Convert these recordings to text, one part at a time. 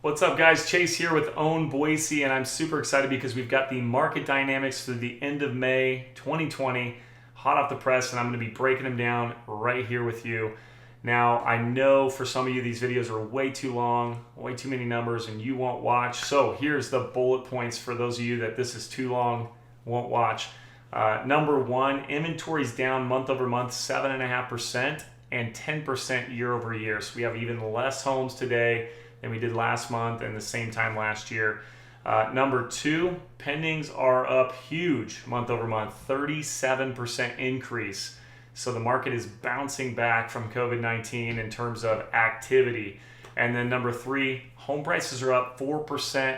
What's up, guys? Chase here with Own Boise, and I'm super excited because we've got the market dynamics through the end of May 2020 hot off the press, and I'm going to be breaking them down right here with you. Now, I know for some of you these videos are way too long, way too many numbers, and you won't watch. So here's the bullet points for those of you that this is too long, won't watch. Number one, inventory's down month over month 7.5% and 10% year over year. So we have even less homes today than we did last month and the same time last year. Number two, pendings are up huge month over month, 37% increase. So the market is bouncing back from COVID-19 in terms of activity. And then number three, home prices are up 4%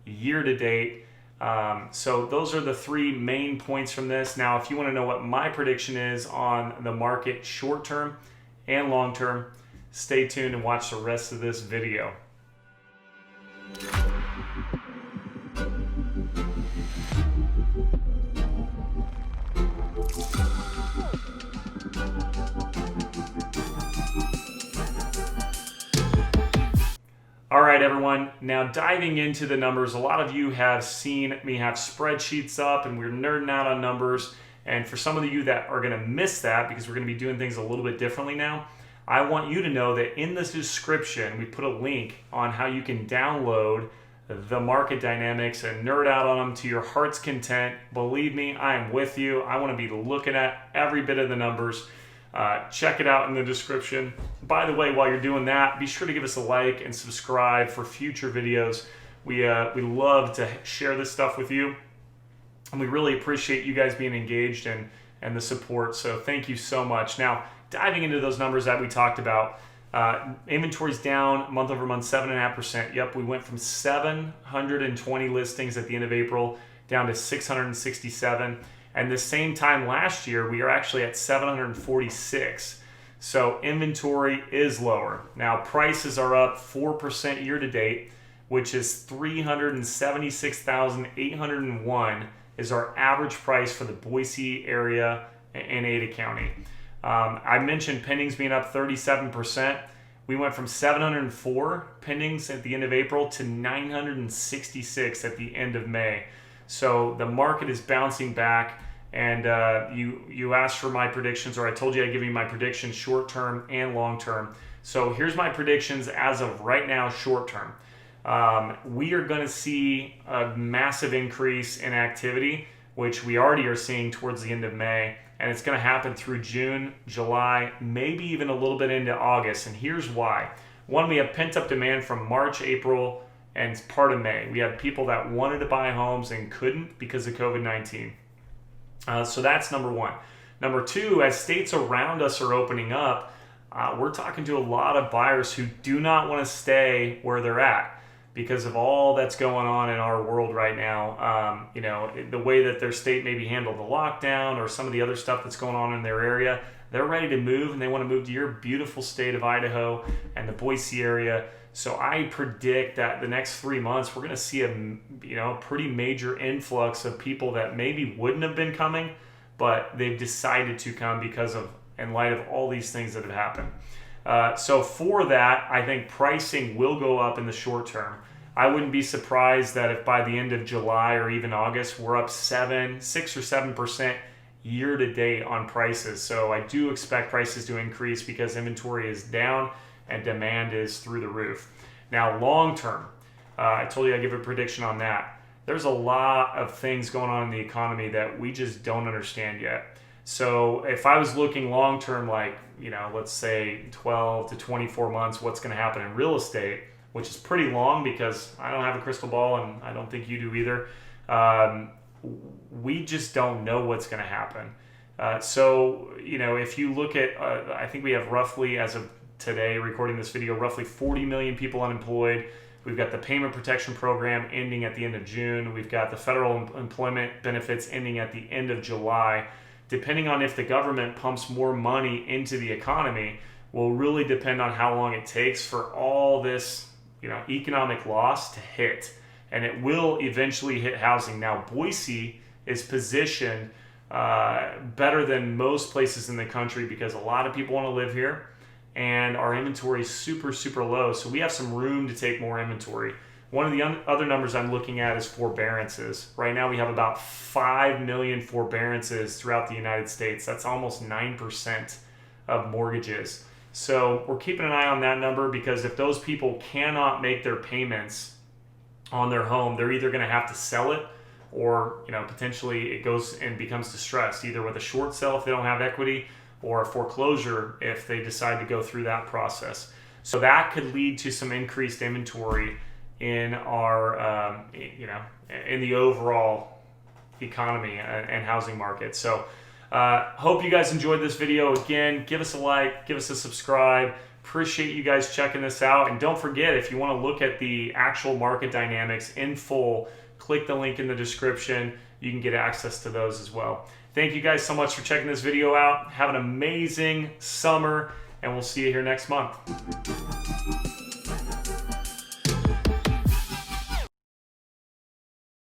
year to date. So those are the three main points from this. Now, if you want to know what my prediction is on the market short term and long term, stay tuned and watch the rest of this video. All right, everyone. Now diving into the numbers, a lot of you have seen me have spreadsheets up and we're nerding out on numbers. And for some of you that are going to miss that because we're going to be doing things a little bit differently now, I want you to know that in this description, we put a link on how you can download the market dynamics and nerd out on them to your heart's content. Believe me, I am with you. I want to be looking at every bit of the numbers. Check it out in the description. By the way, while you're doing that, be sure to give us a like and subscribe for future videos. We love to share this stuff with you, and we really appreciate you guys being engaged and the support. So thank you so much. Now, diving into those numbers that we talked about, inventory's down month over month 7.5%. Yep, we went from 720 listings at the end of April down to 667. And the same time last year, we are actually at 746. So inventory is lower. Now prices are up 4% year to date, which is $376,801 is our average price for the Boise area and Ada County. I mentioned pendings being up 37%. We went from 704 pendings at the end of April to 966 at the end of May. So the market is bouncing back, and you asked for my predictions, or I told you I'd give you my predictions short term and long term. So here's my predictions as of right now, short term. We are going to see a massive increase in activity, which we already are seeing towards the end of May, and it's going to happen through June, July, maybe even a little bit into August. And here's why. One, we have pent-up demand from March, April, and part of May. We had people that wanted to buy homes and couldn't because of COVID-19. So that's number one. Number two, as states around us are opening up, we're talking to a lot of buyers who do not want to stay where they're at because of all that's going on in our world right now. The way that their state maybe handled the lockdown or some of the other stuff that's going on in their area, they're ready to move, and they want to move to your beautiful state of Idaho and the Boise area. So I predict that the next 3 months, we're going to see a pretty major influx of people that maybe wouldn't have been coming, but they've decided to come because of, in light of all these things that have happened. So for that, I think pricing will go up in the short term. I wouldn't be surprised that if by the end of July or even August, we're up 6 or 7% year to date on prices. So I do expect prices to increase because inventory is down and demand is through the roof. Now, long term, I told you I'd give a prediction on that. There's a lot of things going on in the economy that we just don't understand yet. So if I was looking long term, like, let's say 12 to 24 months, what's going to happen in real estate, which is pretty long because I don't have a crystal ball and I don't think you do either. We just don't know what's going to happen. So if you look at, I think we have roughly, as of today, recording this video, roughly 40 million people unemployed. We've got the payment protection program ending at the end of June. We've got the federal employment benefits ending at the end of July. Depending on if the government pumps more money into the economy will really depend on how long it takes for all this, economic loss to hit. And it will eventually hit housing. Now, Boise is positioned better than most places in the country because a lot of people want to live here. and our inventory is super, super low. So we have some room to take more inventory. One of the other numbers I'm looking at is forbearances. Right now we have about 5 million forbearances throughout the United States. That's almost 9% of mortgages. So we're keeping an eye on that number, because if those people cannot make their payments on their home, they're either going to have to sell it, or potentially it goes and becomes distressed, either with a short sale if they don't have equity, or a foreclosure if they decide to go through that process. So that could lead to some increased inventory in our in the overall economy and housing market. So hope you guys enjoyed this video. Again, give us a like, give us a subscribe. Appreciate you guys checking this out. And don't forget, if you want to look at the actual market dynamics in full, click the link in the description. You can get access to those as well. Thank you guys so much for checking this video out. Have an amazing summer, and we'll see you here next month.